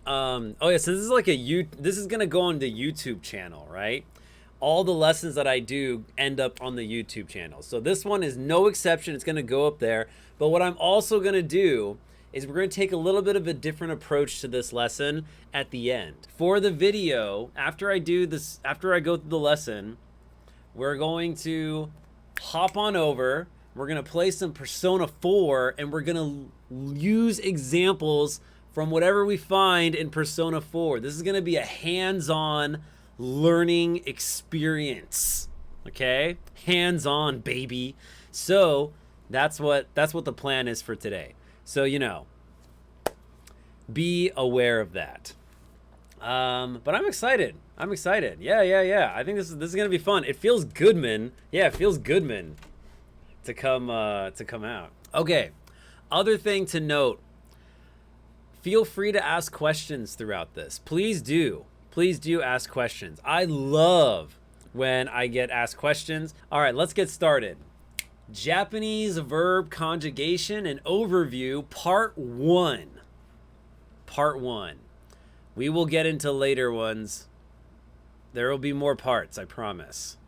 Oh yeah, so this is like this is gonna go on the YouTube channel, right? All the lessons that I do end up on the YouTube channel. So this one is no exception. It's gonna go up there. But what I'm also gonna do is we're gonna take a little bit of a different approach to this lesson at the end. For the video, after I go through the lesson, we're going to hop on over. We're gonna play some Persona 4 and we're gonna use examples from whatever we find in Persona 4. This is gonna be a hands-on learning experience. Okay? Hands-on, baby. So that's what the plan is for today. So, you know, be aware of that. But I'm excited. Yeah. I think this is gonna be fun. It feels good, man. Yeah, it feels good, man, to come out. Okay. Other thing to note, feel free to ask questions throughout this. Please do ask questions. I love when I get asked questions. All right, let's get started. Japanese verb conjugation and overview, part 1. Part 1. We will get into later ones. There will be more parts, I promise.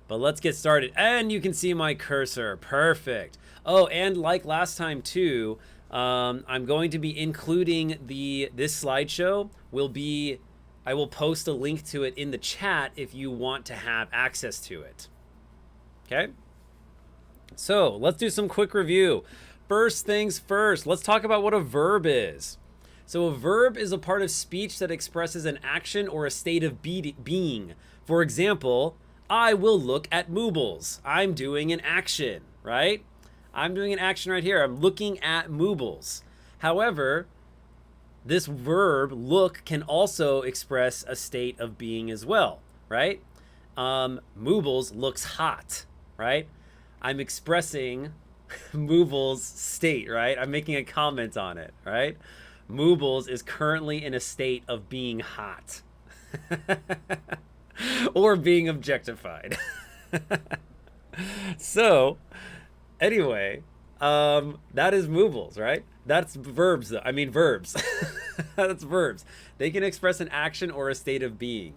But let's get started. And you can see my cursor. Perfect. Oh, and like last time too, I'm going to be including this slideshow. I will post a link to it in the chat if you want to have access to it. Okay? So let's do some quick review. First things first, let's talk about what a verb is. So a verb is a part of speech that expresses an action or a state of being. For example, I will look at moobles. I'm doing an action, right? I'm doing an action right here. I'm looking at moobles. However, this verb look can also express a state of being as well, right? Moobles looks hot, right? I'm expressing Mooble's state, right? I'm making a comment on it, right? Moobles is currently in a state of being hot or being objectified. So anyway, that is Moobles, right? That's verbs though. I mean verbs. That's verbs. They can express an action or a state of being.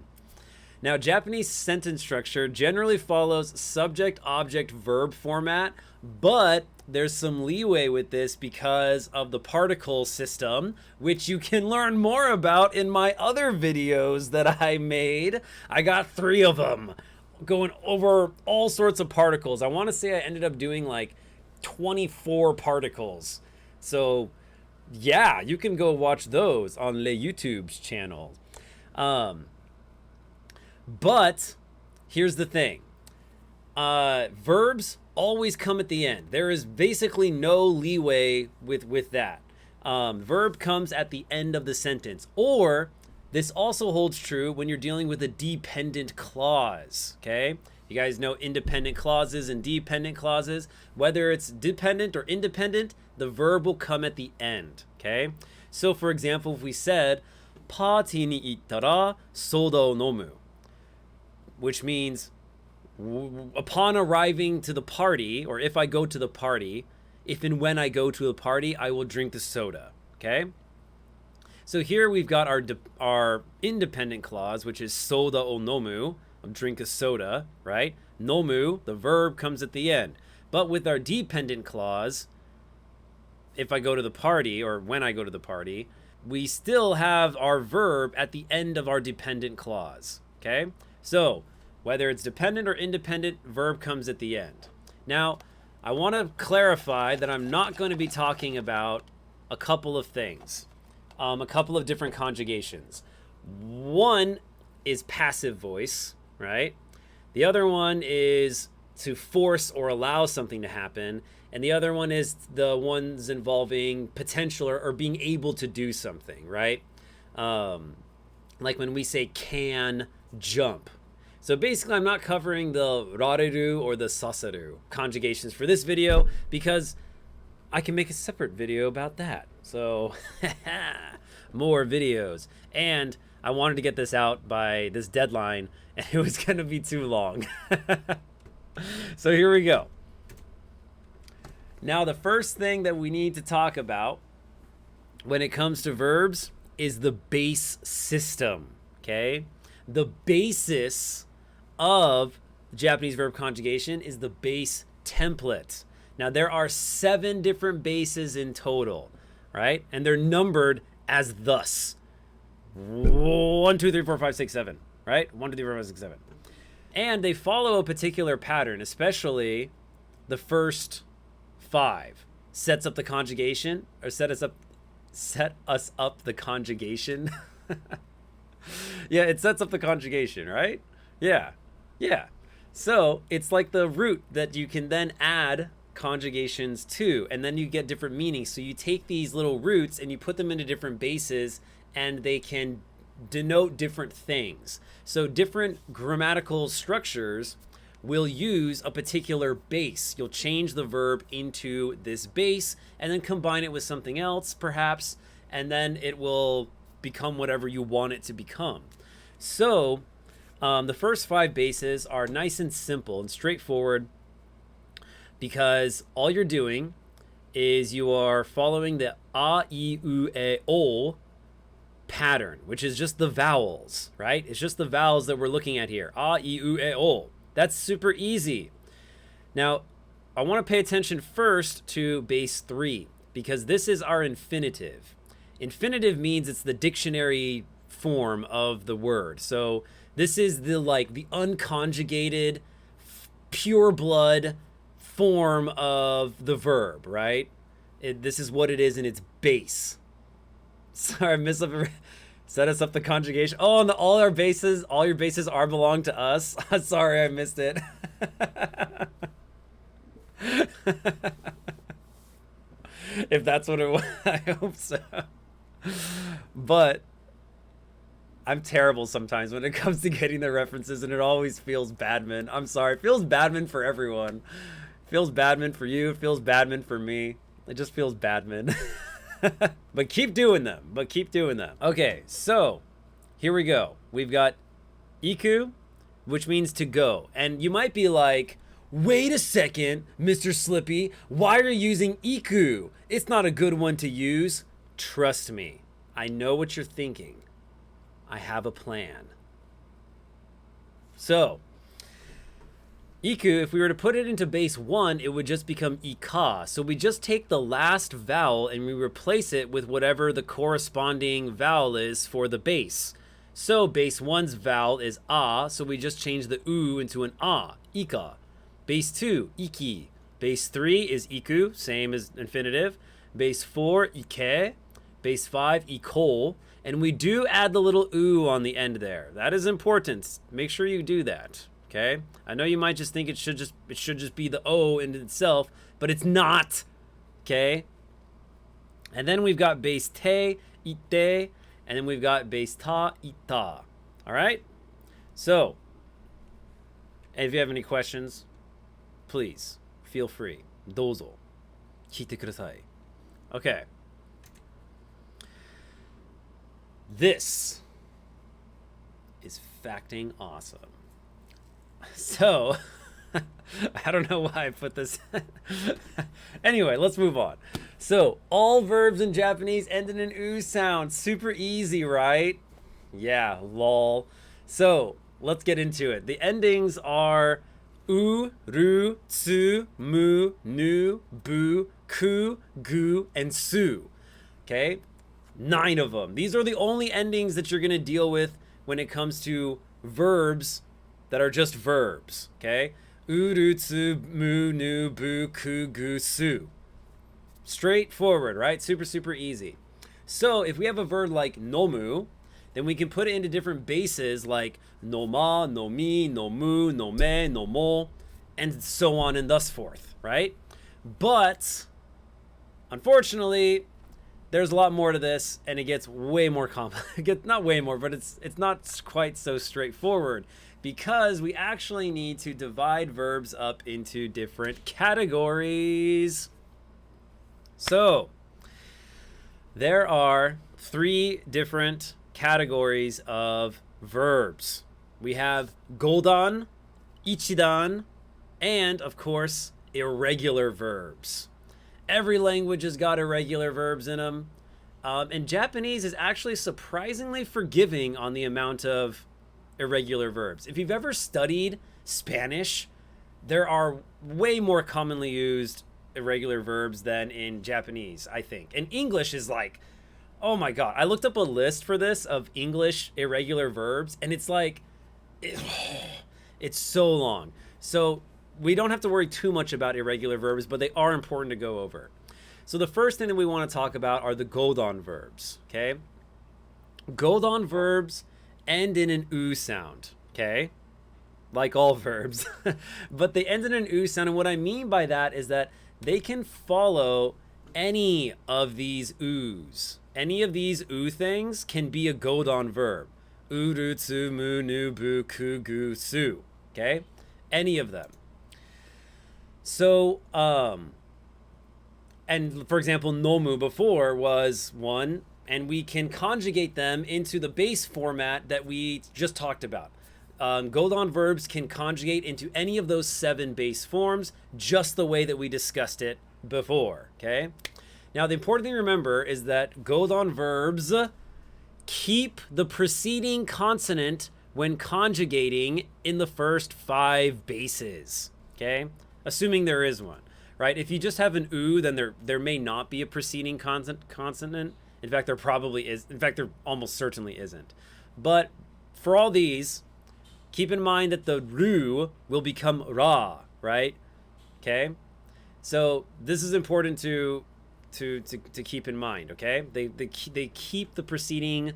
Now, Japanese sentence structure generally follows subject, object, verb format, but there's some leeway with this because of the particle system, which you can learn more about in my other videos that I made. I got 3 of them going over all sorts of particles. I want to say I ended up doing like 24 particles. So yeah, you can go watch those on Le YouTube's channel. But here's the thing. Verbs always come at the end. There is basically no leeway with that. Verb comes at the end of the sentence. Or this also holds true when you're dealing with a dependent clause, okay? You guys know independent clauses and dependent clauses. Whether it's dependent or independent, the verb will come at the end, okay? So for example, if we said, party ni ittara soda o nomu, which means upon arriving to the party, or if I go to the party, if and when I go to the party, I will drink the soda, okay? So here we've got our independent clause, which is soda o nomu, drink a soda, right? Nomu, the verb, comes at the end. But with our dependent clause, if I go to the party, or when I go to the party, we still have our verb at the end of our dependent clause, okay? So whether it's dependent or independent, verb comes at the end. Now, I want to clarify that I'm not going to be talking about a couple of things, a couple of different conjugations. One is passive voice, right? The other one is to force or allow something to happen. And the other one is the ones involving potential or being able to do something, right? Like when we say can jump. So basically, I'm not covering the rareru or the sasaru conjugations for this video because I can make a separate video about that. So more videos. And I wanted to get this out by this deadline, and it was going to be too long. So here we go. Now, the first thing that we need to talk about when it comes to verbs is the base system, okay? The basis of Japanese verb conjugation is the base template. Now, there are 7 different bases in total, right? And they're numbered as thus. 1, 2, 3, 4, 5, 6, 7, right? 1, 2, 3, 4, 5, 6, 7. And they follow a particular pattern, especially the first 5. Sets up the conjugation, or set us up the conjugation. Yeah, it sets up the conjugation, right? Yeah. So it's like the root that you can then add conjugations to, and then you get different meanings. So you take these little roots and you put them into different bases, and they can denote different things. So different grammatical structures will use a particular base. You'll change the verb into this base and then combine it with something else, perhaps, and then it will become whatever you want it to become. So the first 5 bases are nice and simple and straightforward, because all you're doing is you are following the a, I, U, E, O pattern, which is just the vowels, right? It's just the vowels that we're looking at here. A, I, U, E, O. That's super easy. Now, I want to pay attention first to base 3, because this is our infinitive. Infinitive means it's the dictionary form of the word. So this is the unconjugated, pure blood form of the verb, right? This is what it is in its base. Sorry, I missed up. Set us up the conjugation. Oh, and all your bases are belong to us. Sorry, I missed it. If that's what it was, I hope so. But I'm terrible sometimes when it comes to getting the references, and it always feels badman. I'm sorry. It feels badman for everyone. It feels badman for you. It feels badman for me. It just feels badman. But keep doing them. Okay, so here we go. We've got iku, which means to go. And you might be like, wait a second, Mr. Slippy, why are you using iku? It's not a good one to use. Trust me, I know what you're thinking. I have a plan. So, iku, if we were to put it into base 1, it would just become ika. So we just take the last vowel and we replace it with whatever the corresponding vowel is for the base. So base 1's vowel is a, so we just change the u into an a, ika. Base 2, iki. Base 3 is iku, same as infinitive. Base 4, ike. Base 5, iko. And we do add the little u on the end there. That is important. Make sure you do that. Okay? I know you might just think it should just be the O in itself, but it's not. Okay? And then we've got base te, ite, and then we've got base ta, ita. All right? So, if you have any questions, please feel free. Dozo. Kite kudasai. Okay. This is facting awesome. So, I don't know why I put this. Anyway, let's move on. So, all verbs in Japanese end in an u sound. Super easy, right? Yeah, lol. So, let's get into it. The endings are u, ru, tsu, mu, nu, bu, ku, gu, and su. Okay? 9 of them. These are the only endings that you're going to deal with when it comes to verbs that are just verbs, okay? Uru, tsu, mu, nu, bu, ku, gu, su. Straightforward, right? Super, super easy. So if we have a verb like nomu, then we can put it into different bases like noma, nomi, nomu, nome, nomo, and so on and thus forth, right? But unfortunately, there's a lot more to this, and it gets way more complicated. Not way more, but it's not quite so straightforward, because we actually need to divide verbs up into different categories. So there are 3 different categories of verbs. We have goldan, ichidan, and of course, irregular verbs. Every language has got irregular verbs in them. And Japanese is actually surprisingly forgiving on the amount of irregular verbs. If you've ever studied Spanish, there are way more commonly used irregular verbs than in Japanese, I think. And English is like, oh my God. I looked up a list for this of English irregular verbs, and it's like, it's so long. So we don't have to worry too much about irregular verbs, but they are important to go over. So the first thing that we want to talk about are the godan verbs, okay? Godan verbs end in an oo sound, okay? Like all verbs. But they end in an oo sound, and what I mean by that is that they can follow any of these oos. Any of these oo things can be a godan verb. Uru, tsu, mu, nu, bu, ku, gu, su, okay? Any of them. So, and for example, nomu before was one, and we can conjugate them into the base format that we just talked about. Godan verbs can conjugate into any of those 7 base forms, just the way that we discussed it before, okay? Now, the important thing to remember is that godan verbs keep the preceding consonant when conjugating in the first 5 bases, okay? Assuming there is one. Right? If you just have an oo, then there may not be a preceding consonant. In fact, there probably is. In fact, there almost certainly isn't. But for all these, keep in mind that the ru will become ra, right? Okay? So this is important to keep in mind, okay? They keep the preceding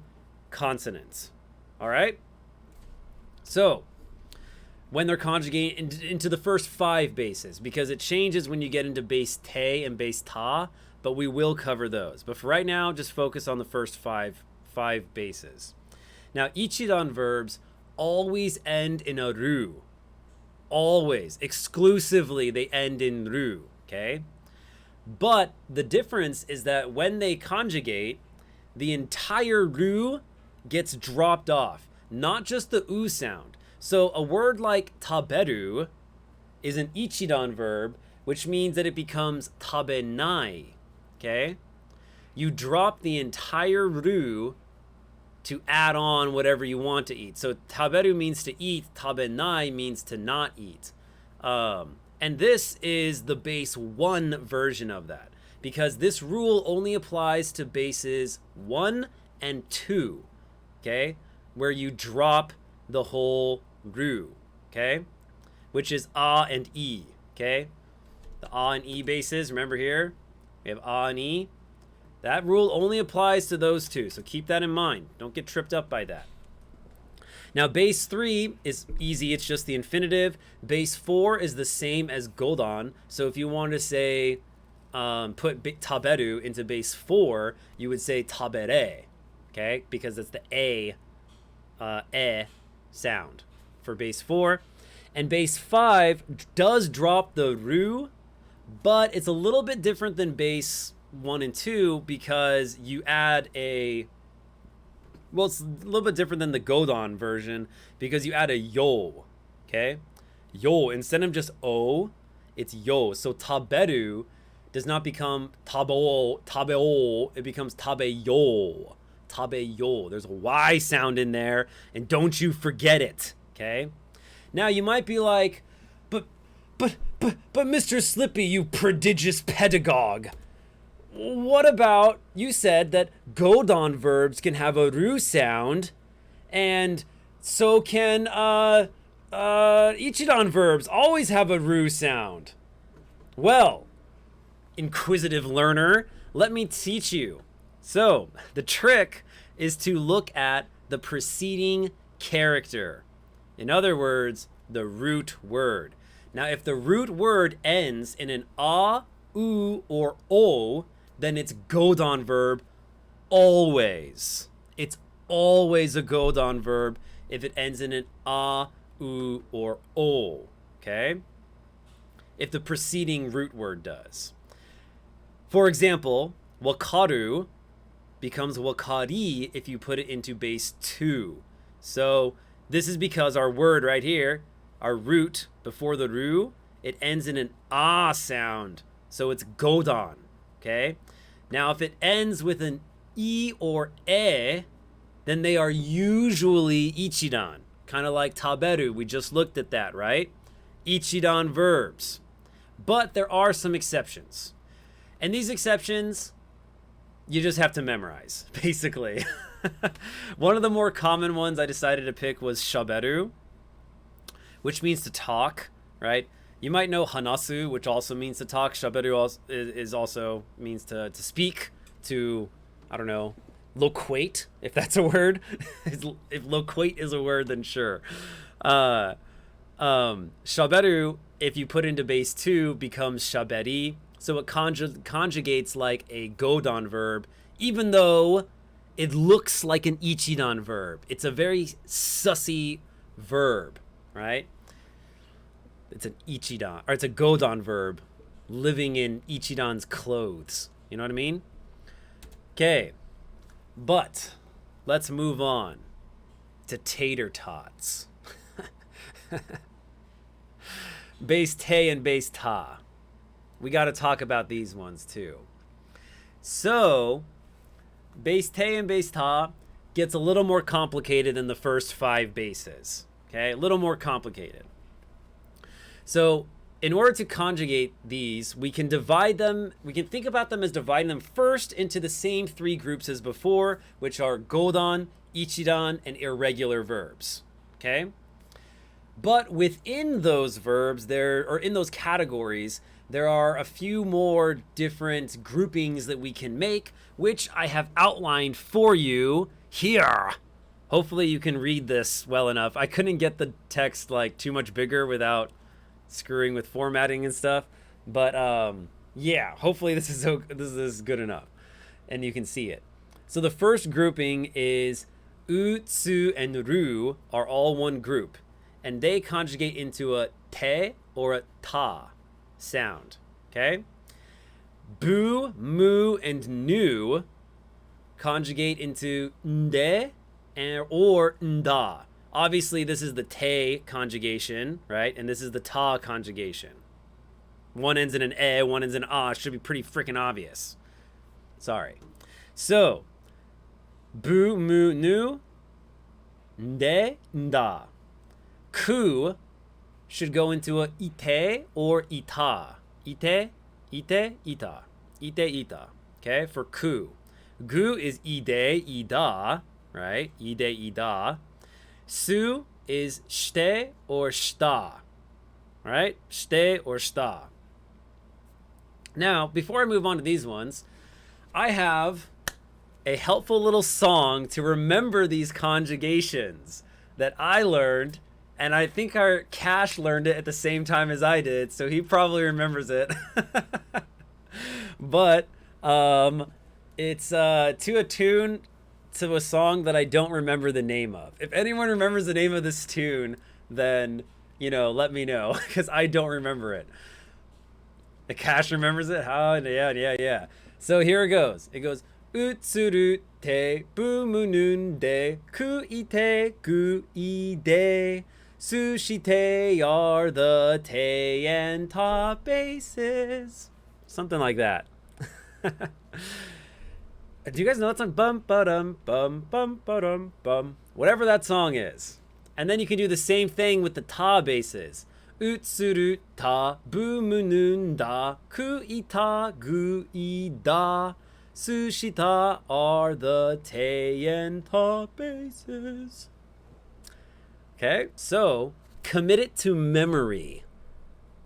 consonants. All right? So when they're conjugating into the first 5 bases, because it changes when you get into base te and base ta, but we will cover those. But for right now, just focus on the first five bases. Now, ichidan verbs always end in a ru. Always. Exclusively, they end in ru, okay? But the difference is that when they conjugate, the entire ru gets dropped off, not just the u sound. So a word like taberu is an ichidan verb, which means that it becomes tabenai, okay? You drop the entire ru to add on whatever you want to eat. So taberu means to eat, tabenai means to not eat. And this is the base 1 version of that, because this rule only applies to bases 1 and 2, okay? Where you drop the whole ru, okay? Which is a and e, okay? The a and e bases, remember here? We have a and e. That rule only applies to those 2, so keep that in mind. Don't get tripped up by that. Now, base 3 is easy. It's just the infinitive. Base 4 is the same as godan. So if you wanted to say, put taberu into base 4, you would say tabere, okay? Because that's the e sound for base 4. And base 5 does drop the ru, but it's a little bit different than base 1 and 2 because you add a... Well, it's a little bit different than the godan version because you add a yo, okay? Yo, instead of just o, it's yo. So taberu does not become tabeo, it becomes tabeyo. Tabeyo. There's a Y sound in there, and don't you forget it, okay? Now, you might be like, but Mr. Slippy, you prodigious pedagogue. What about, you said that godan verbs can have a ru sound, and so can ichidan verbs always have a ru sound. Well, inquisitive learner, let me teach you. So, the trick is to look at the preceding character. In other words, the root word. Now, if the root word ends in an a, u, or o, then it's godan verb always. It's always a godan verb if it ends in an a, u, or o, okay? If the preceding root word does. For example, wakaru becomes wakari if you put it into base 2. So this is because our word right here, our root before the ru, it ends in an ah sound. So it's godan, okay? Now if it ends with an I or E, then they are usually ichidan. Kind of like taberu, we just looked at that, right? Ichidan verbs. But there are some exceptions. And these exceptions, you just have to memorize, basically. One of the more common ones I decided to pick was shaberu, which means to talk, right? You might know hanasu, which also means to talk. Shaberu is also means to speak, to, I don't know, loquate, if that's a word. If loquate is a word, then sure. Shaberu, if you put into base 2, becomes shaberi. So it conjugates like a godan verb, even though it looks like an ichidan verb. It's a very sussy verb, right? It's an ichidan, or it's a godan verb, living in ichidan's clothes. You know what I mean? Okay, but let's move on to tater tots. Base te and base ta. We got to talk about these ones too. So, base te and base ta gets a little more complicated than the first 5 bases. Okay, a little more complicated. So, in order to conjugate these, we can divide them, we can think about them as dividing them first into the same 3 groups as before, which are godan, ichidan, and irregular verbs. Okay? But within those verbs, or in those categories, there are a few more different groupings that we can make, which I have outlined for you here. Hopefully you can read this well enough. I couldn't get the text like too much bigger without screwing with formatting and stuff. But yeah, hopefully this is good enough and you can see it. So the first grouping is u, tsu, and ru are all one group. And they conjugate into a te or a ta sound, okay? Bu, mu, and nu conjugate into nde or nda. Obviously, this is the te conjugation, right? And this is the ta conjugation. One ends in an e, one ends in a. Should be pretty freaking obvious. Sorry. So, bu, mu, nu, nde, nda. Ku should go into a ite or ita. Ite, ita. Ite, ita. Okay, for ku. Gu is ide, ida, right? Ide, ida. Su is shte or shta. Right? Shte or shta. Now, before I move on to these ones, I have a helpful little song to remember these conjugations that I learned. And I think our Cash learned it at the same time as I did, so he probably remembers it. But it's to a tune to a song that I don't remember the name of. If anyone remembers the name of this tune, then, you know, let me know, because I don't remember it. The Cash remembers it? Oh, yeah. So here it goes. It goes, utsuru te bumunun de ku ite gu ide. Sushi te are the te and ta bases. Something like that. Do you guys know that song? Bum ba-dum, bum, bum ba-dum, bum. Whatever that song is. And then you can do the same thing with the ta bases. Utsuru ta bumunun da ku ita gu ida. Sushi ta are the te and ta bases. Okay, so commit it to memory.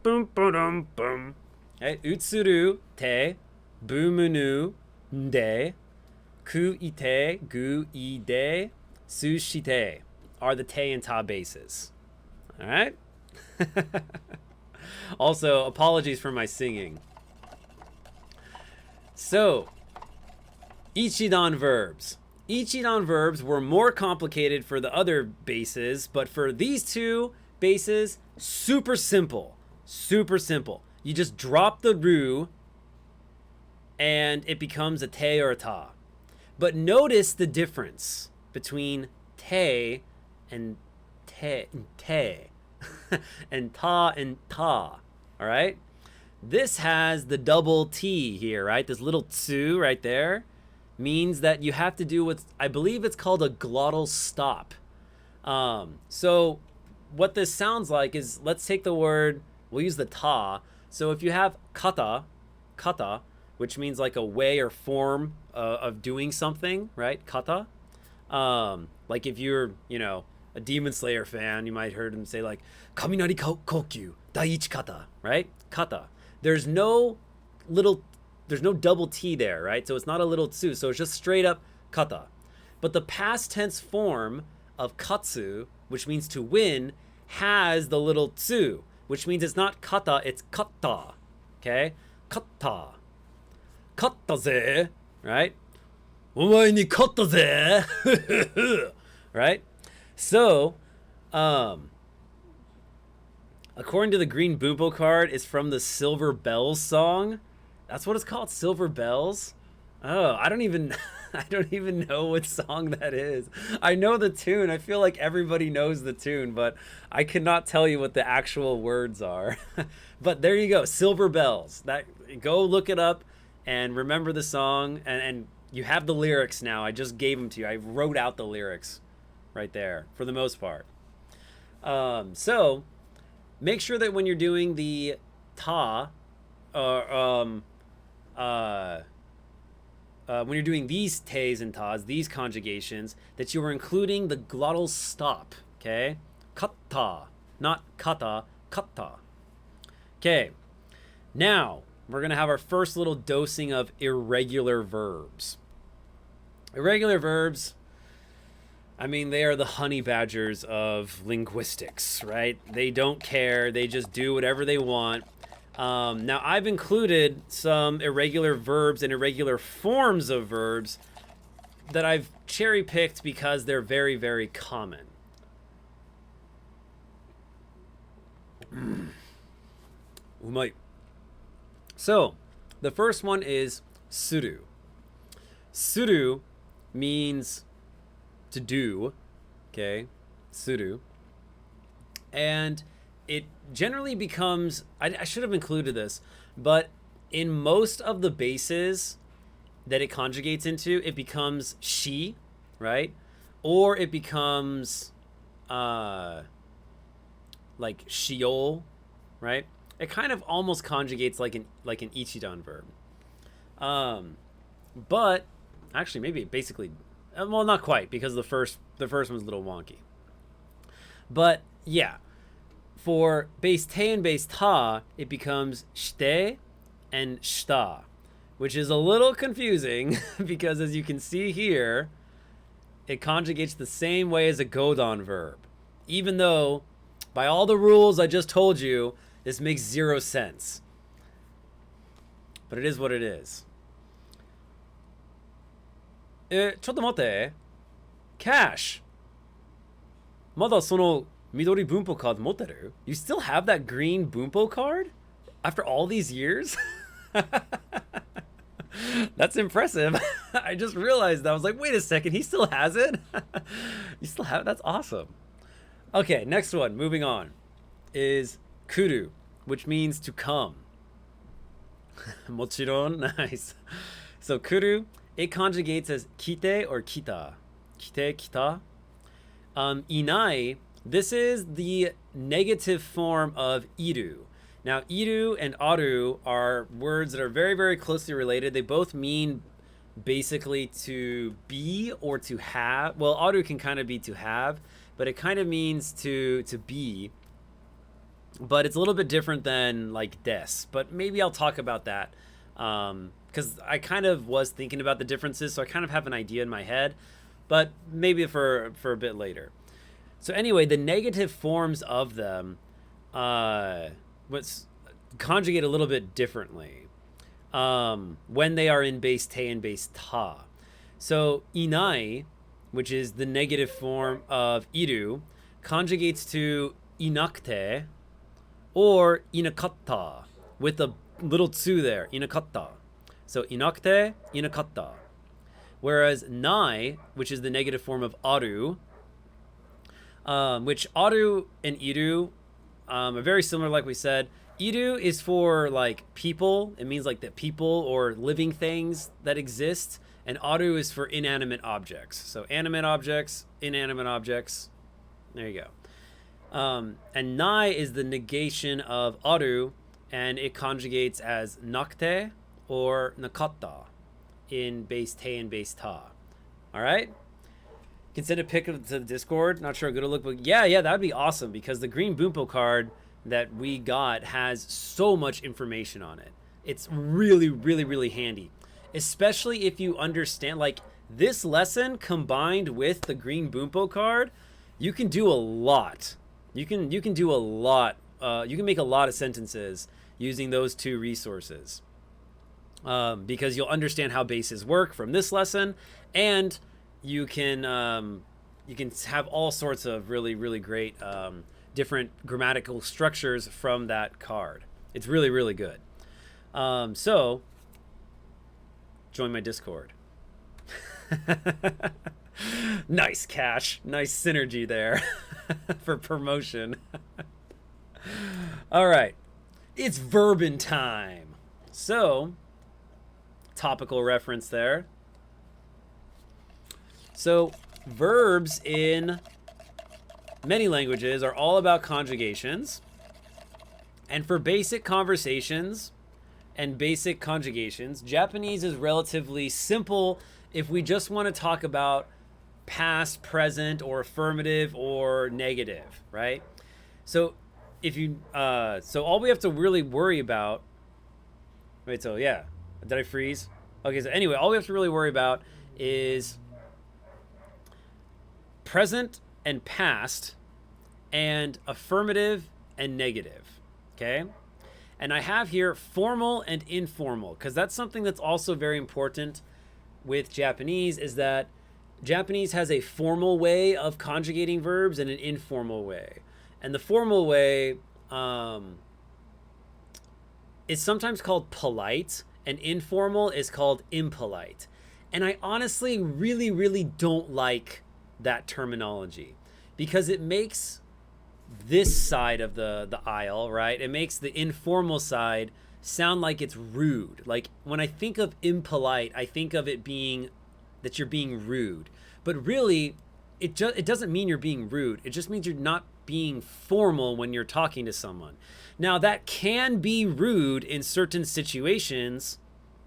Boom, ba-dum, bum. Okay, utsuru te bumunu de ku ite gu ide sushi te are the te and ta bases. All right. Also, apologies for my singing. So, ichidan verbs. Ichidan verbs were more complicated for the other bases, but for these 2 bases, super simple. Super simple. You just drop the ru and it becomes a te or a ta. But notice the difference between te and te and ta and ta. All right? This has the double T here, right? This little tsu right there means that you have to do what's, I believe it's called a glottal stop. So what this sounds like is, let's take the word, we'll use the ta. So if you have kata, which means like a way or form of doing something, right? Kata. Like if you're, a Demon Slayer fan, you might heard him say like, Kaminari Kokyu, Daiichi Kata, right? Kata. There's no double T there, right? So it's not a little tsu, so it's just straight up kata. But the past tense form of katsu, which means to win, has the little tsu, which means it's not kata, it's katta. Okay? Katta. Katta ze, right? Omae ni katta ze. Right? So, according to the green Bunpo card, it's from the Silver Bells song. That's what it's called, Silver Bells? Oh, I don't even know what song that is. I know the tune. I feel like everybody knows the tune, but I cannot tell you what the actual words are. But there you go, Silver Bells. Go look it up and remember the song, and you have the lyrics now. I just gave them to you. I wrote out the lyrics right there for the most part. So make sure that when you're doing the ta, when you're doing these ta's and ta's, these conjugations, that you are including the glottal stop, okay? Katta, not kata, katta. Okay, now we're gonna have our first little dosing of irregular verbs. Irregular verbs, I mean, they are the honey badgers of linguistics, right? They don't care, they just do whatever they want. Now, I've included some irregular verbs and irregular forms of verbs that I've cherry-picked because they're very, very common. Umai. So, the first one is suru. Suru means to do, okay? Suru. And it generally becomes, I should have included this, but in most of the bases that it conjugates into, it becomes she, right? Or it becomes like shiol, right? It kind of almost conjugates like an ichidan verb. But actually maybe basically, well, not quite, because the first one's a little wonky. But yeah, for base te and base ta, it becomes shite and shita, which is a little confusing because, as you can see here, it conjugates the same way as a godan verb, even though by all the rules I just told you, this makes zero sense. But it is what it is. ちょっと待って。Cash. まだその緑文法 card 持ってる? You still have that green Bunpo card? After all these years? That's impressive. I just realized that. I was like, wait a second, he still has it? You still have it? That's awesome. Okay, next one, moving on, is kuru, which means to come. Mochiron, nice. So kuru, it conjugates as kite or kita. Kite, kita. Inai, this is the negative form of iru. Now, iru and aru are words that are very, very closely related. They both mean basically to be or to have. Well, aru can kind of be to have, but it kind of means to be. But it's a little bit different than like des. But maybe I'll talk about that because I kind of was thinking about the differences, so I kind of have an idea in my head. But maybe for a bit later. So anyway, the negative forms of them conjugate a little bit differently when they are in base te and base ta. So inai, which is the negative form of iru, conjugates to inakute or inakatta with a little tsu there, inakatta. So inakute, inakatta. Whereas nai, which is the negative form of aru, which aru and iru are very similar, like we said. Iru is for like people. It means like the people or living things that exist. and aru is for inanimate objects. So animate objects, inanimate objects. There you go. And nai is the negation of aru, and it conjugates as nakte or nakatta in base te and base ta. All right? You can send a pic to the Discord. Not sure how good it'll look, but yeah, that'd be awesome because the green Bunpo card that we got has so much information on it. It's really, really, really handy, especially if you understand, like, this lesson combined with the green Bunpo card, you can do a lot. You can do a lot. You can make a lot of sentences using those two resources because you'll understand how bases work from this lesson, and you can have all sorts of really, really great different grammatical structures from that card. It's really, really good. So join my Discord. Nice, Cash. Nice synergy there for promotion. All right. It's verbin time. So, topical reference there. So, verbs in many languages are all about conjugations. And for basic conversations and basic conjugations, Japanese is relatively simple if we just want to talk about past, present, or affirmative or negative, right? So if you so all we have to really worry about, wait, so yeah, did I freeze? Okay, so anyway, all we have to really worry about is present and past and affirmative and negative, okay? And I have here formal and informal, because that's something that's also very important with Japanese, is that Japanese has a formal way of conjugating verbs and an informal way. And the formal way is sometimes called polite, and informal is called impolite. And I honestly really, really don't like that terminology because it makes this side of the aisle, right? It makes the informal side sound like it's rude. Like when I think of impolite, I think of it being that you're being rude. But really, it doesn't mean you're being rude. It just means you're not being formal when you're talking to someone. Now, that can be rude in certain situations,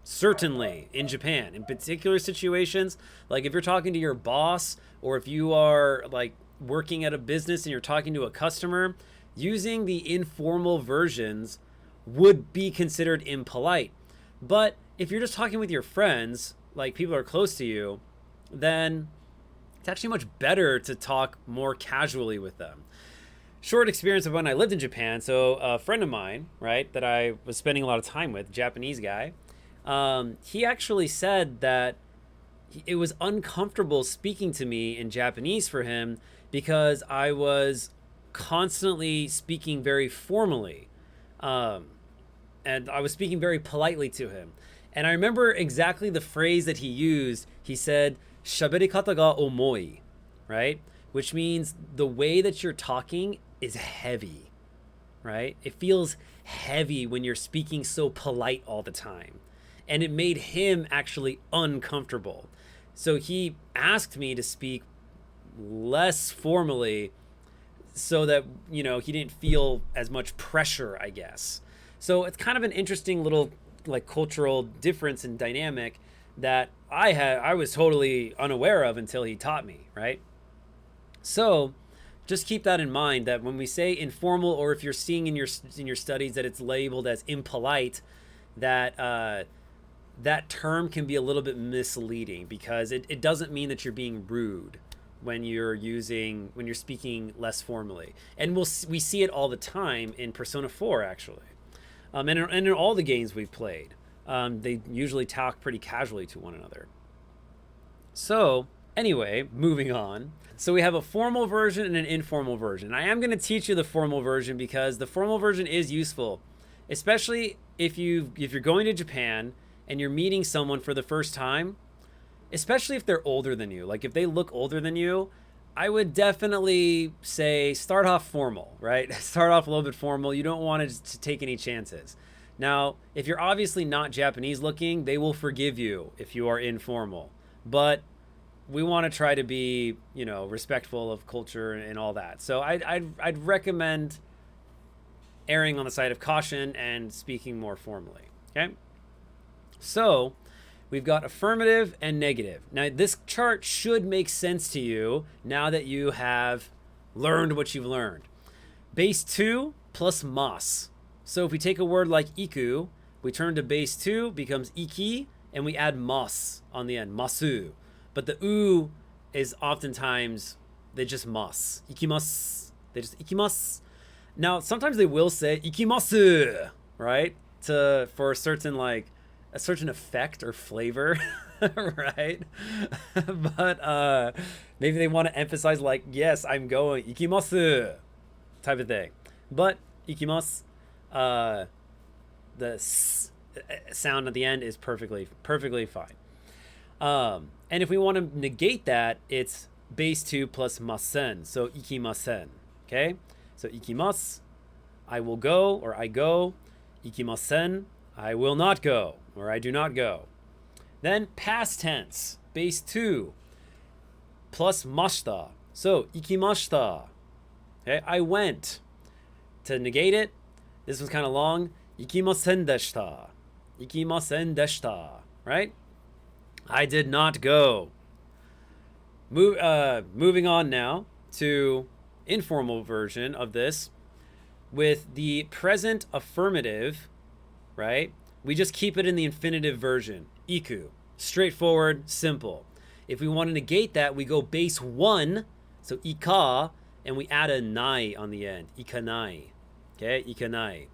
certainly in Japan. In particular situations, like if you're talking to your boss or if you are like working at a business and you're talking to a customer, using the informal versions would be considered impolite. But if you're just talking with your friends, like people are close to you, then it's actually much better to talk more casually with them. Short experience of when I lived in Japan. So a friend of mine, right, that I was spending a lot of time with, Japanese guy, he actually said that it was uncomfortable speaking to me in Japanese for him because I was constantly speaking very formally. And I was speaking very politely to him. And I remember exactly the phrase that he used. He said, "Shaberikata ga omoi," right? Which means the way that you're talking is heavy, right? It feels heavy when you're speaking so polite all the time. And it made him actually uncomfortable. So he asked me to speak less formally so that, you know, he didn't feel as much pressure, I guess. So it's kind of an interesting little like cultural difference and dynamic that I was totally unaware of until he taught me, right? So just keep that in mind, that when we say informal, or if you're seeing in your studies that it's labeled as impolite, that that term can be a little bit misleading because it doesn't mean that you're being rude when you're speaking less formally. And we see it all the time in Persona 4 actually. And in all the games we've played, they usually talk pretty casually to one another. So anyway, moving on. So we have a formal version and an informal version. I am going to teach you the formal version because the formal version is useful, especially if you're going to Japan and you're meeting someone for the first time, especially if they're older than you. Like if they look older than you, I would definitely say start off formal, right? Start off a little bit formal. You don't want to take any chances. Now, if you're obviously not Japanese looking, they will forgive you if you are informal. But we want to try to be, respectful of culture and all that. So I'd recommend erring on the side of caution and speaking more formally. Okay? So we've got affirmative and negative. Now, this chart should make sense to you now that you have learned what you've learned. Base 2 plus mas. So if we take a word like iku, we turn to base 2, becomes iki, and we add mas on the end, masu. But the u is oftentimes, they just mas. Ikimasu. They just ikimasu. Now, sometimes they will say ikimasu, right? For a certain effect or flavor, right? But maybe they want to emphasize yes, I'm going, ikimasu, type of thing. But ikimasu, the s sound at the end is perfectly fine. And if we want to negate that, it's base 2 plus masen, so ikimasen. Okay, so ikimasu, I will go, or I go. Ikimasen, I will not go, or I do not go. Then past tense, base 2 plus mashita, so ikimashita. Okay, I went. To negate it, this was kind of long. Ikimasen deshita. Ikimasen deshita. Right? I did not go. Moving on now to informal version of this with the present affirmative, right? We just keep it in the infinitive version. Iku. Straightforward, simple. If we want to negate that, we go base 1, so ika, and we add a nai on the end. Ikanai. Okay? Ikanai.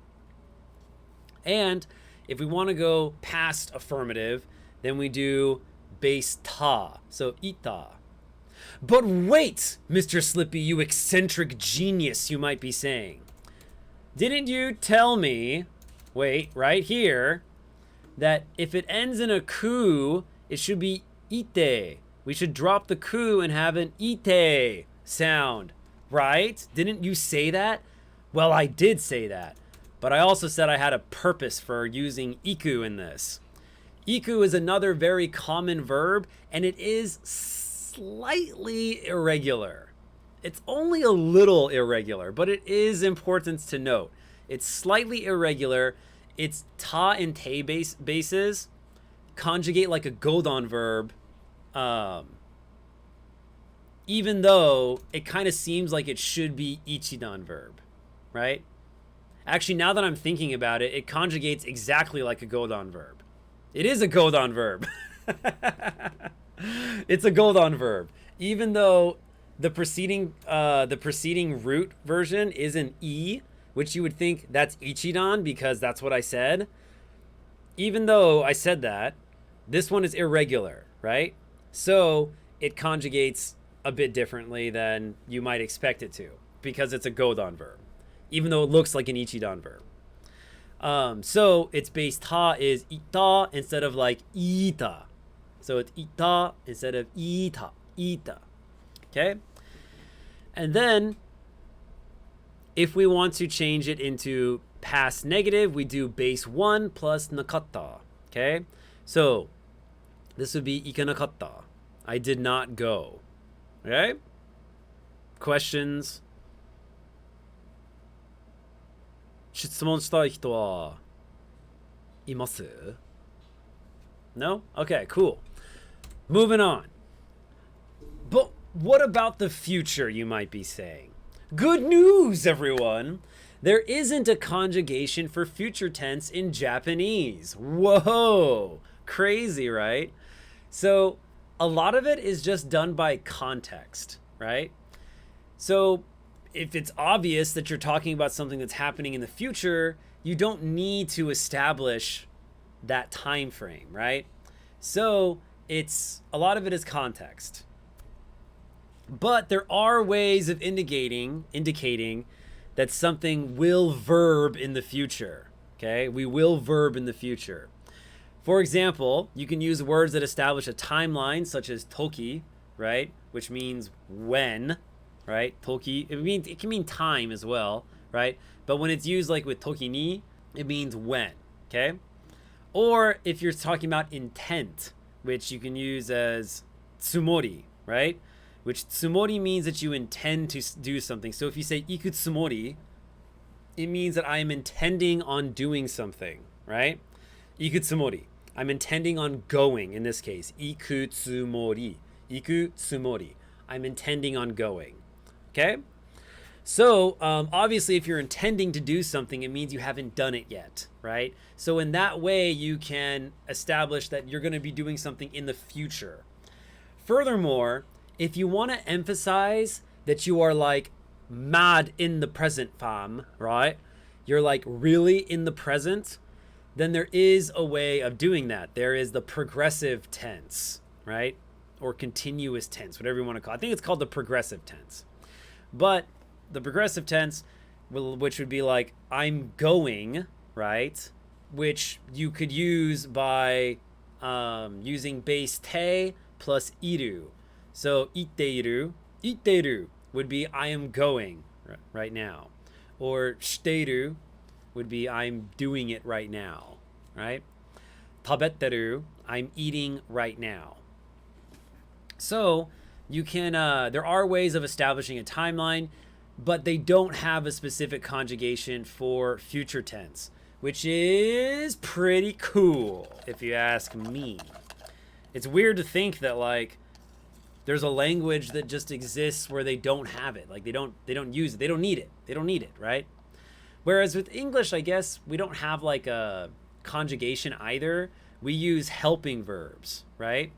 And if we want to go past affirmative, then we do base ta, so ita. But wait, Mr. Slippy, you eccentric genius, you might be saying. Didn't you tell me, wait, right here, that if it ends in a ku, it should be ite. We should drop the ku and have an ite sound, right? Didn't you say that? Well, I did say that, but I also said I had a purpose for using iku in this. Iku is another very common verb, and it is slightly irregular. It's only a little irregular, but it is important to note. It's slightly irregular. Its ta and te bases conjugate like a godon verb, even though it kind of seems like it should be ichidan verb, right? Actually, now that I'm thinking about it, it conjugates exactly like a godon verb. It is a godon verb. It's a godon verb, even though the preceding root version is an e, which you would think that's ichidan because that's what I said. Even though I said that, this one is irregular, right? So it conjugates a bit differently than you might expect it to because it's a godon verb, even though it looks like an ichidan verb. So its base ta is ita instead of like ita. So it's ita instead of ita. Okay? And then if we want to change it into past negative, we do base 1 plus nakata. Okay? So this would be ikanakatta. I did not go. Okay? Questions? 質問したい人はいます? No? Okay, cool. Moving on. But what about the future, you might be saying? Good news, everyone! There isn't a conjugation for future tense in Japanese. Whoa! Crazy, right? So, a lot of it is just done by context, right? So, if it's obvious that you're talking about something that's happening in the future, you don't need to establish that time frame, right? So it's a lot of it is context. But there are ways of indicating that something will verb in the future. Okay? We will verb in the future. For example, you can use words that establish a timeline, such as toki, right? Which means when. Right? Toki, it can mean time as well, right? But when it's used like with toki ni, it means when, okay? Or if you're talking about intent, which you can use as tsumori, right? Which tsumori means that you intend to do something. So if you say iku tsumori, it means that I am intending on doing something, right? Iku tsumori. I'm intending on going in this case. Iku tsumori. Iku tsumori. I'm intending on going. Okay? So obviously if you're intending to do something, it means you haven't done it yet, right? So in that way, you can establish that you're going to be doing something in the future. Furthermore, if you want to emphasize that you are like mad in the present form, right? You're like really in the present, then there is a way of doing that. There is the progressive tense, right? Or continuous tense, whatever you want to call it. I think it's called the progressive tense. But the progressive tense, which would be like I'm going, right? Which you could use by using base te plus iru. So iteiru would be I am going right now. Or shiteiru would be I'm doing it right now, right? Tabetteru, I'm eating right now. So you can, there are ways of establishing a timeline, but they don't have a specific conjugation for future tense, which is pretty cool, if you ask me. It's weird to think that like there's a language that just exists where they don't have it. Like they don't use it. They don't need it. They don't need it, right? Whereas with English, I guess we don't have like a conjugation either. We use helping verbs, right?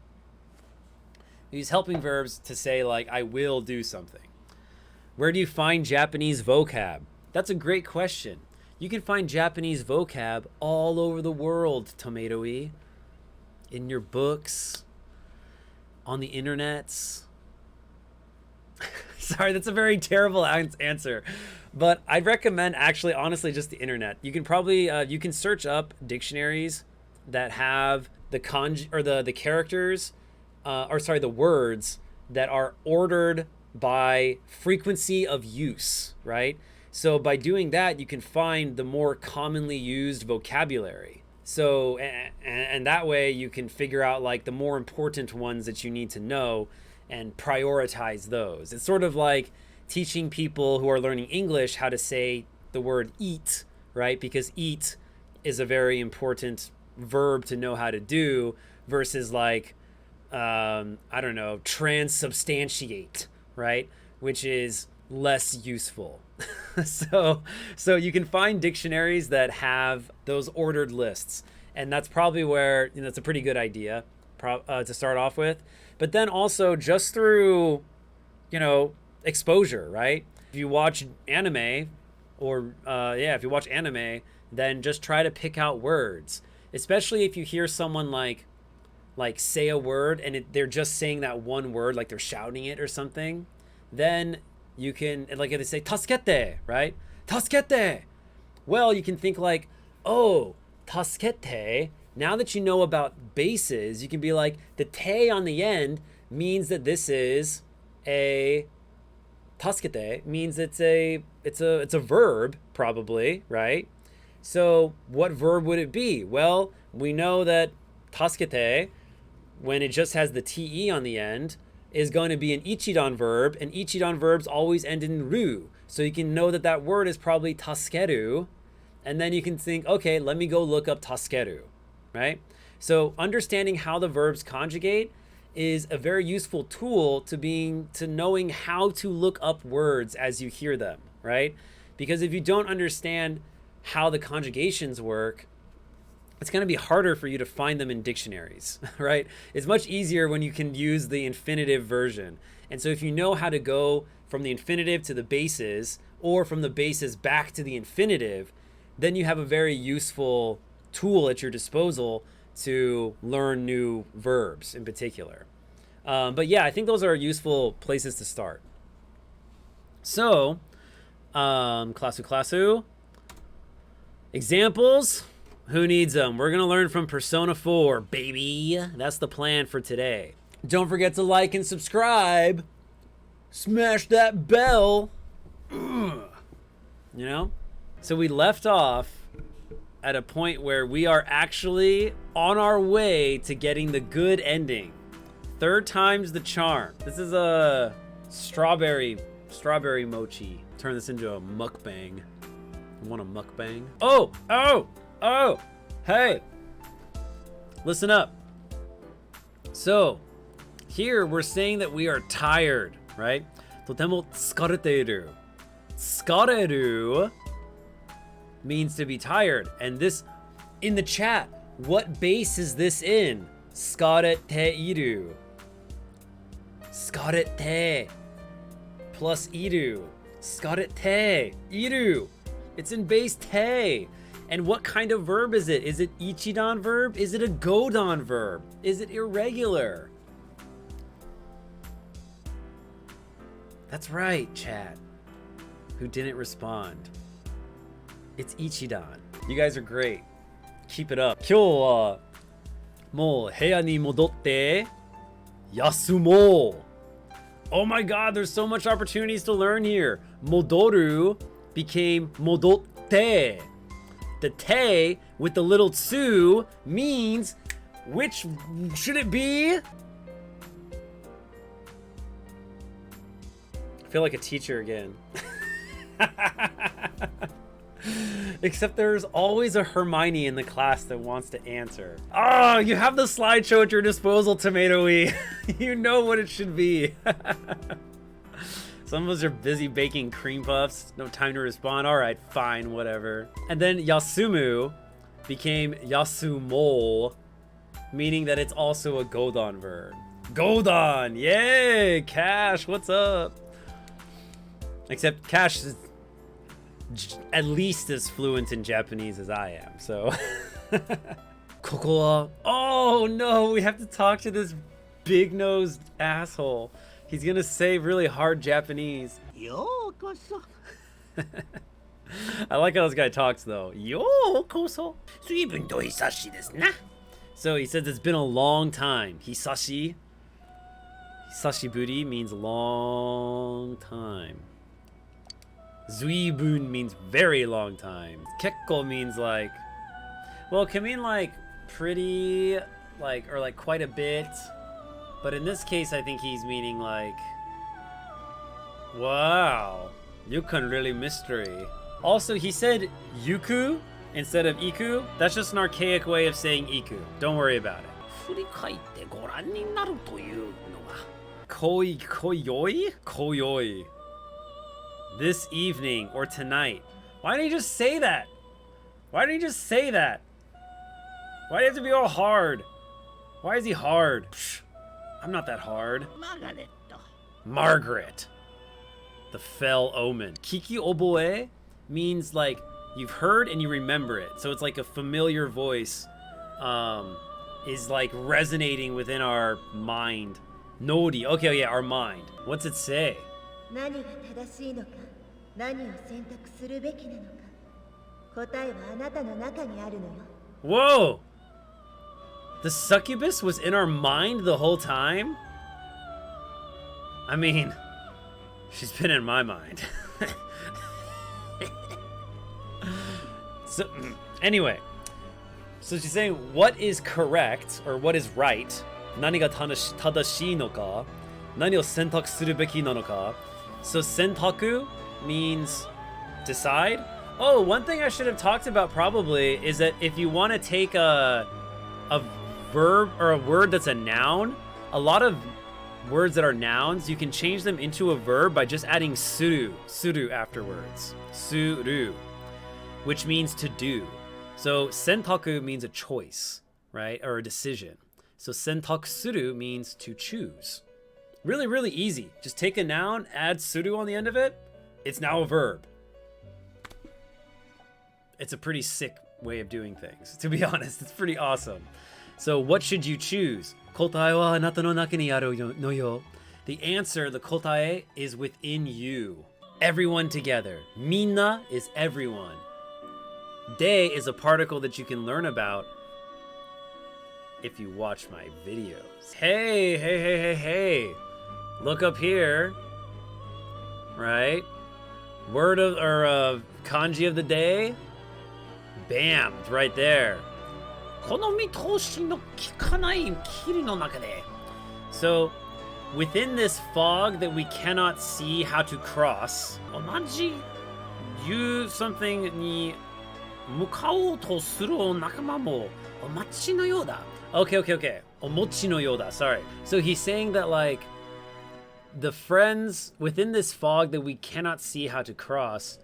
We use helping verbs to say like I will do something. Where do you find Japanese vocab? That's a great question. You can find Japanese vocab all over the world, Tomato-y. In your books, on the internets. Sorry, that's a very terrible answer. But I'd recommend actually, honestly, just the internet. You can probably, you can search up dictionaries that have the the characters, the words that are ordered by frequency of use, right? So by doing that, you can find the more commonly used vocabulary. So, and that way you can figure out like the more important ones that you need to know and prioritize those. It's sort of like teaching people who are learning English how to say the word eat, right? Because eat is a very important verb to know how to do versus like, I don't know, transubstantiate, right? Which is less useful. So you can find dictionaries that have those ordered lists, and that's probably where, you know, it's a pretty good idea to start off with. But then also just through, you know, exposure, right? If you watch anime, or if you watch anime, then just try to pick out words, especially if you hear someone like say a word and they're just saying that one word, like they're shouting it or something. Then you can, like if they say tasukete, right? Tasukete. Well, you can think like, oh, tasukete. Now that you know about bases, you can be like, the te on the end means that this is a tasukete, means it's a verb probably, right? So what verb would it be? Well, we know that tasukete, when it just has the te on the end, is going to be an ichidan verb, and ichidan verbs always end in ru. So you can know that that word is probably tasukeru, and then you can think, okay, let me go look up tasukeru, right? So understanding how the verbs conjugate is a very useful tool to knowing how to look up words as you hear them, right? Because if you don't understand how the conjugations work, it's going to be harder for you to find them in dictionaries, right? It's much easier when you can use the infinitive version. And so if you know how to go from the infinitive to the bases, or from the bases back to the infinitive, then you have a very useful tool at your disposal to learn new verbs in particular. But yeah, I think those are useful places to start. So, klasu. Examples. Who needs them? We're going to learn from Persona 4, baby. That's the plan for today. Don't forget to like and subscribe. Smash that bell. You know? So we left off at a point where we are actually on our way to getting the good ending. Third time's the charm. This is a strawberry mochi. Turn this into a mukbang. You want a mukbang? Oh, hey, listen up. So here we're saying that we are tired, right? とても疲れている。疲れる means to be tired. And this, in the chat, what base is this in? 疲れている。疲れて plus いる。疲れている。It's in base te. And what kind of verb is it? Is it ichidan verb? Is it a godan verb? Is it irregular? That's right, chat. Who didn't respond? It's ichidan. You guys are great. Keep it up. 今日はもう部屋に戻って休もう. Oh my god, there's so much opportunities to learn here. Modoru became modotte. The te with the little tsu means, which should it be? I feel like a teacher again. Except there's always a Hermione in the class that wants to answer. Oh, you have the slideshow at your disposal, Tomatoey. You know what it should be. Some of us are busy baking cream puffs. No time to respond. All right, fine, whatever. And then yasumu became yasumo, meaning that it's also a godan verb. Godan, yay! Cash, what's up? Except Cash is at least as fluent in Japanese as I am, so. ここは Oh no, we have to talk to this big-nosed asshole. He's gonna say really hard Japanese. Yokoso. I like how this guy talks though. Yokoso. Suibun to hisashi desu na. So he says it's been a long time. Hisashi. Hisashiburi means long time. Zuibun means very long time. Kekko means like, well, it can mean like pretty, like, or like quite a bit. But in this case, I think he's meaning like, wow, you can really mystery. Also, he said yuku instead of iku. That's just an archaic way of saying iku. Don't worry about it. Koyoi. This evening or tonight. Why didn't he just say that? Why didn't he just say that? Why do you have to be all hard? Why is he hard? Psh, I'm not that hard. Margaret. The fell omen. Kiki oboe means like you've heard and you remember it. So it's like a familiar voice is like resonating within our mind. Nori. Okay, yeah, our mind. What's it say? Whoa! The succubus was in our mind the whole time? I mean, she's been in my mind. So, anyway. So she's saying what is correct, or what is right. 何が正しいのか、何を選択するべきなのか. So sentaku means decide. Oh, one thing I should have talked about probably is that if you want to take a verb or a word that's a noun, a lot of words that are nouns, you can change them into a verb by just adding suru afterwards. Suru, which means to do. So sentaku means a choice, right? Or a decision. So sentaku suru means to choose. Really, really easy. Just take a noun, add suru on the end of it. It's now a verb. It's a pretty sick way of doing things. To be honest, it's pretty awesome. So what should you choose? Kotae wa anata no naka ni aru no yo. The answer, the kotae, is within you. Everyone together. Minna is everyone. De is a particle that you can learn about if you watch my videos. Hey. Look up here. Right? Word of, or kanji of the day. Bam, right there. So, within this fog that we cannot see how to cross, 同じ you something に向かおうとする仲間もお待ちのようだ. Okay. お持ちのようだ. Sorry. So he's saying that like the friends within this fog that we cannot see how to cross,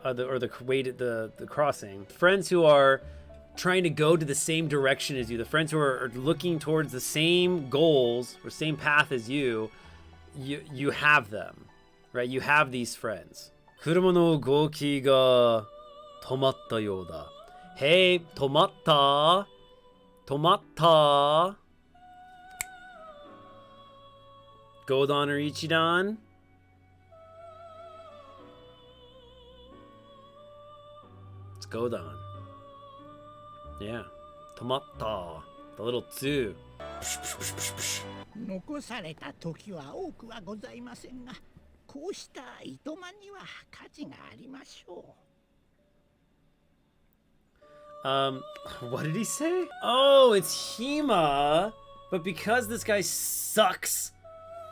the crossing, friends who are trying to go to the same direction as you, the friends who are looking towards the same goals or same path as you have them, right? You have these friends. 車の動きが止まったようだ. Hey, 止まった? 止まった? Godan or Ichidan? It's Godan. Yeah. 止まった. The little two. 残された時は多くはございませんが、こうした糸満には価値がありましょう。What did he say? Oh, it's Hima. But because this guy sucks,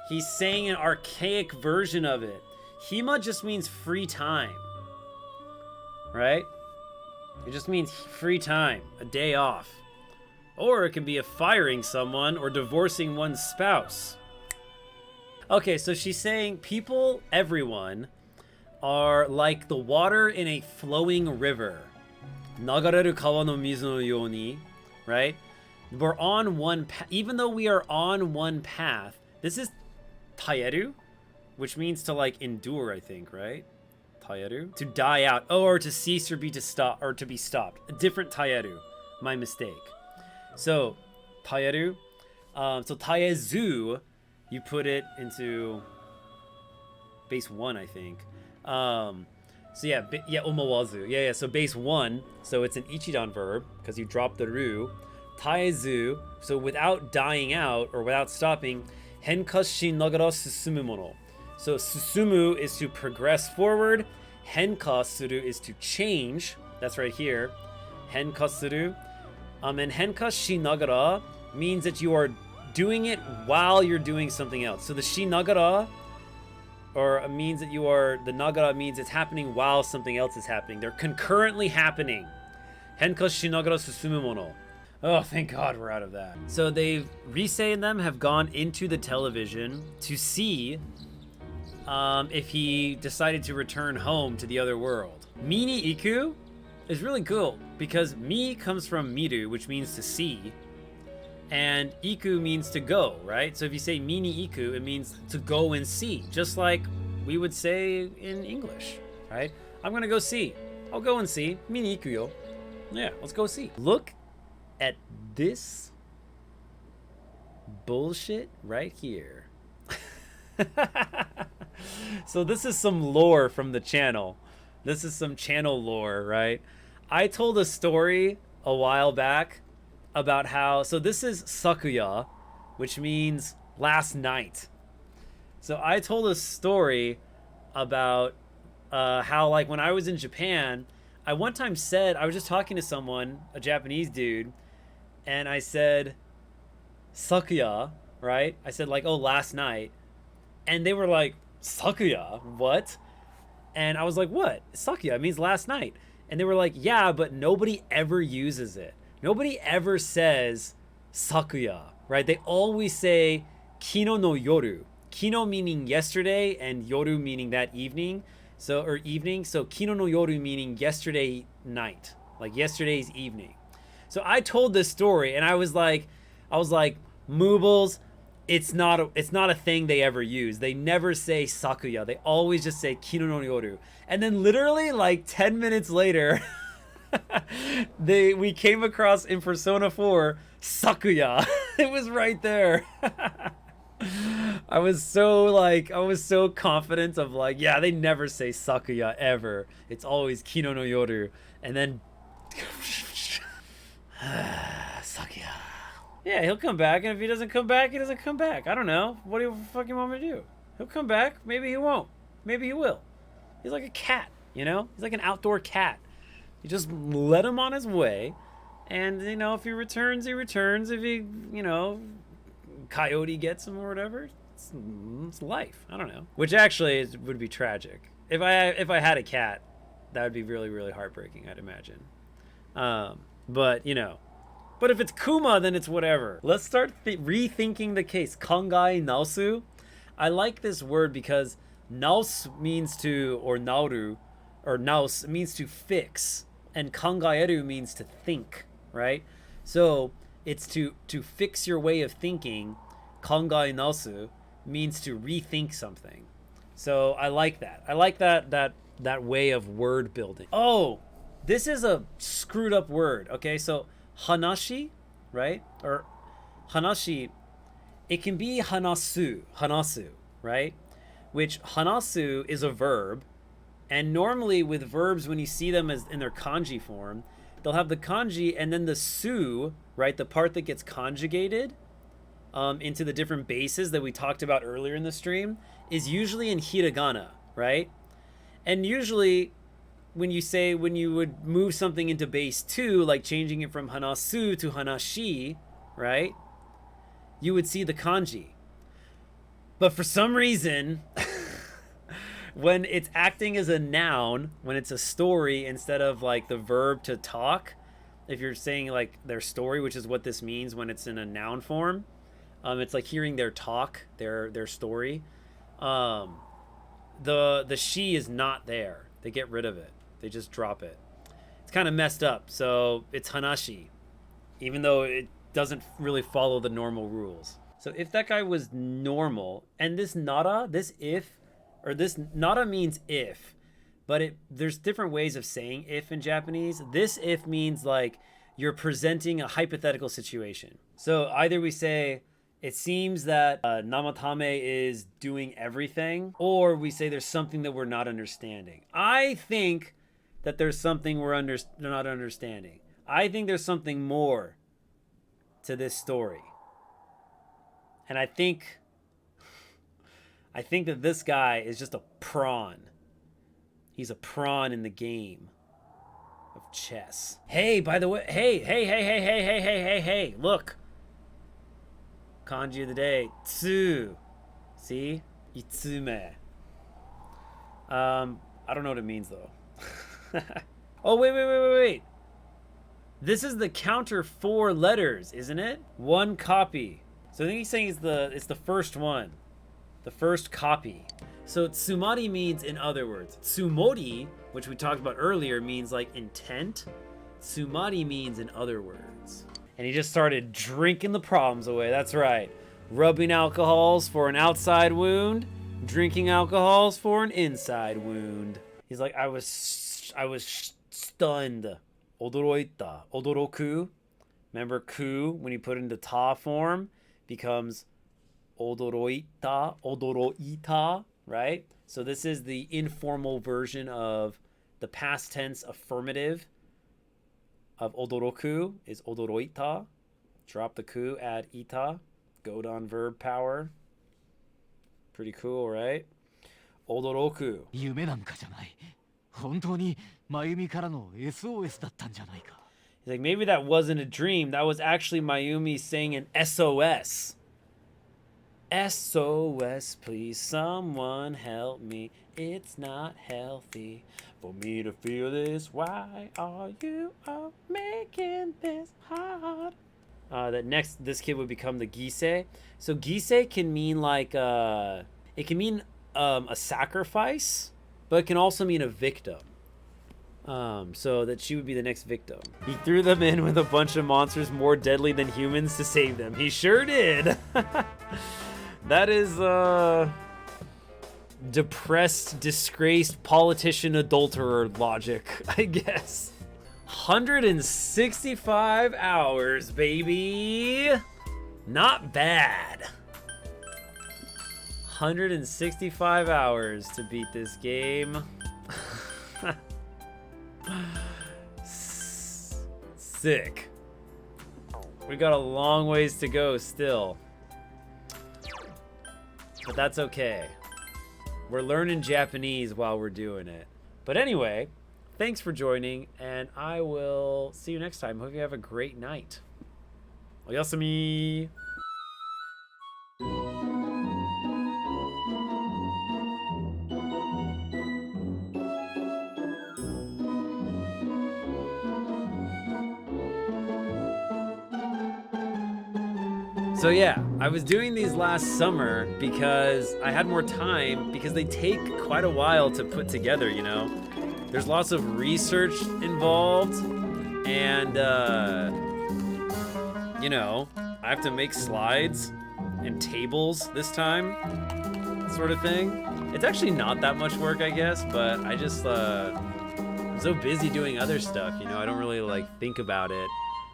he's saying an archaic version of it. Hima just means free time. Right? It just means free time, a day off. Or it can be a firing someone or divorcing one's spouse. Okay, so she's saying people, everyone, are like the water in a flowing river. Nagareru kawa no mizu no yoni, right? We're on one path. Even though we are on one path, this is taeru, which means to like endure, I think, right? Taeru? To die out. Oh, or to cease or be to stop or to be stopped. A different taeru. My mistake. So, taeru. So taezu, you put it into base 1, I think. So yeah, omawazu. Yeah, so base 1. So it's an ichidan verb because you drop the ru. Taezu, so without dying out or without stopping, henka shi nagara susumu mono. So susumu is to progress forward. Henka suru is to change. That's right here. Henka suru. And henka shi nagara means that you are doing it while you're doing something else. So the shi nagara means that the nagara means it's happening while something else is happening. They're concurrently happening. Henka shi nagara susumu mono. Oh, thank God we're out of that. So Risei and them have gone into the television to see if he decided to return home to the other world. Mini iku is really cool because mi comes from miru, which means to see, and iku means to go, right? So if you say mini iku, it means to go and see, just like we would say in English, right? I'm gonna go see. I'll go and see. Mini iku yo. Yeah, let's go see. Look at this bullshit right here. So this is some lore from the channel. This is some channel lore, right? I told a story a while back about how, so this is sakuya, which means last night. So I told a story about how like when I was in Japan, I one time said, I was just talking to someone, a Japanese dude, and I said, sakuya, right? I said like, oh, last night. And they were like, sakuya? What? And I was like, what? Sakuya, it means last night. And they were like, yeah, but nobody ever uses it. Nobody ever says sakuya, right? They always say kino no yoru. Kino meaning yesterday and yoru meaning that evening. So kino no yoru meaning yesterday night, like yesterday's evening. So I told this story and I was like, Moobles, it's not a thing they ever use. They never say sakuya. They always just say kino no yoru. And then literally like 10 minutes later, we came across in Persona 4 sakuya. It was right there. I was so confident of like, yeah, they never say sakuya ever. It's always kino no yoru. And then sakuya. Yeah, he'll come back, and if he doesn't come back, he doesn't come back. I don't know. What do you fucking want me to do? He'll come back. Maybe he won't. Maybe he will. He's like a cat, you know? He's like an outdoor cat. You just let him on his way. And, you know, if he returns, he returns. If he, you know, coyote gets him or whatever, it's life. I don't know. Which actually would be tragic. If I had a cat, that would be really, really heartbreaking, I'd imagine. But, you know. But if it's Kuma, then it's whatever. Let's start rethinking the case. Kangai naosu. I like this word because naos means to, or nauru, or naos means to fix. And kangaeru means to think, right? So it's to fix your way of thinking. Kangai naosu means to rethink something. So I like that. I like that way of word building. Oh, this is a screwed up word. Okay, so hanashi, right? Or hanashi, it can be hanasu, right? Which hanasu is a verb. And normally with verbs, when you see them as in their kanji form, they'll have the kanji and then the su, right? The part that gets conjugated into the different bases that we talked about earlier in the stream is usually in hiragana, right? And usually when you would move something into base 2, like changing it from hanasu to hanashi, right? You would see the kanji. But for some reason, when it's acting as a noun, when it's a story instead of like the verb to talk, if you're saying like their story, which is what this means when it's in a noun form, it's like hearing their talk, their story. The she is not there. They get rid of it. They just drop it. It's kind of messed up. So it's hanashi, even though it doesn't really follow the normal rules. So if that guy was normal, and this nara, this if, or this nara means if, but there's different ways of saying if in Japanese. This if means like you're presenting a hypothetical situation. So either we say, it seems that Namatame is doing everything, or we say there's something that we're not understanding. I think that there's something we're not understanding. I think there's something more to this story. And I think that this guy is just a pawn. He's a pawn in the game of chess. Hey, by the way, hey, look. Kanji of the day, tsu. See? Itsume. I don't know what it means though. Oh, wait. This is the counter 4 letters, isn't it? 1 copy. So I think he's saying it's the first one. The first copy. So tsumari means in other words. Tsumori, which we talked about earlier, means like intent. Tsumari means in other words. And he just started drinking the problems away. That's right. Rubbing alcohols for an outside wound, drinking alcohols for an inside wound. He's like, I was stunned. Odoroita. Odoroku. Remember ku, when you put it into ta form, becomes odoroita, right? So this is the informal version of the past tense affirmative of odoroku is odoroita. Drop the ku, add ita. Godon verb power. Pretty cool, right? Odoroku. 夢なんかじゃない。本当に真由美からの SOS だったんじゃないか。 He's like, maybe that wasn't a dream. That was actually Mayumi saying an SOS. SOS, please someone help me. It's not healthy for me to feel this. Why are you all making this hard? This kid would become the Gisei. So Gisei can mean like it can mean a sacrifice, but it can also mean a victim. So that she would be the next victim. He threw them in with a bunch of monsters more deadly than humans to save them. He sure did. That is depressed, disgraced politician adulterer logic, I guess. 165 hours, baby. Not bad. 165 hours to beat this game. Sick. We got a long ways to go still. But that's okay. We're learning Japanese while we're doing it. But anyway, thanks for joining, and I will see you next time. Hope you have a great night. Oyasumi! So yeah, I was doing these last summer because I had more time, because they take quite a while to put together, you know? There's lots of research involved, and you know, I have to make slides and tables this time, sort of thing. It's actually not that much work, I guess, but I just I'm so busy doing other stuff, you know? I don't really like think about it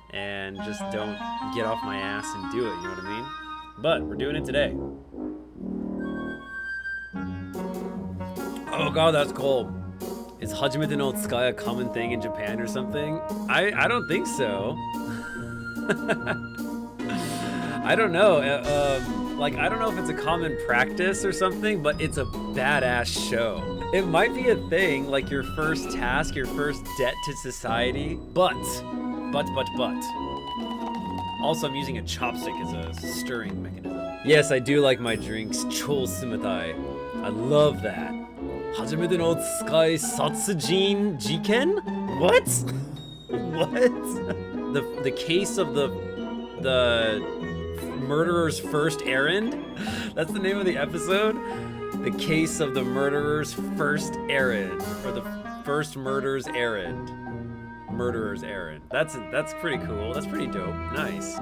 and just don't get off my ass and do it, you know what I mean? But we're doing it today. Oh god, that's cold. Is hajimete no otsukai a common thing in Japan or something? I don't think so. I don't know. Like, I don't know if it's a common practice or something, but it's a badass show. It might be a thing, like your first task, your first debt to society, but. Also, I'm using a chopstick as a stirring mechanism. Yes, I do like my drinks chou sumitai. I love that. Hajimete no otsukai satsujin jiken? What? What? The case of the murderer's first errand? That's the name of the episode? The case of the murderer's first errand, or the first murder's errand. Murderer's errand. That's pretty cool. That's pretty dope. Nice.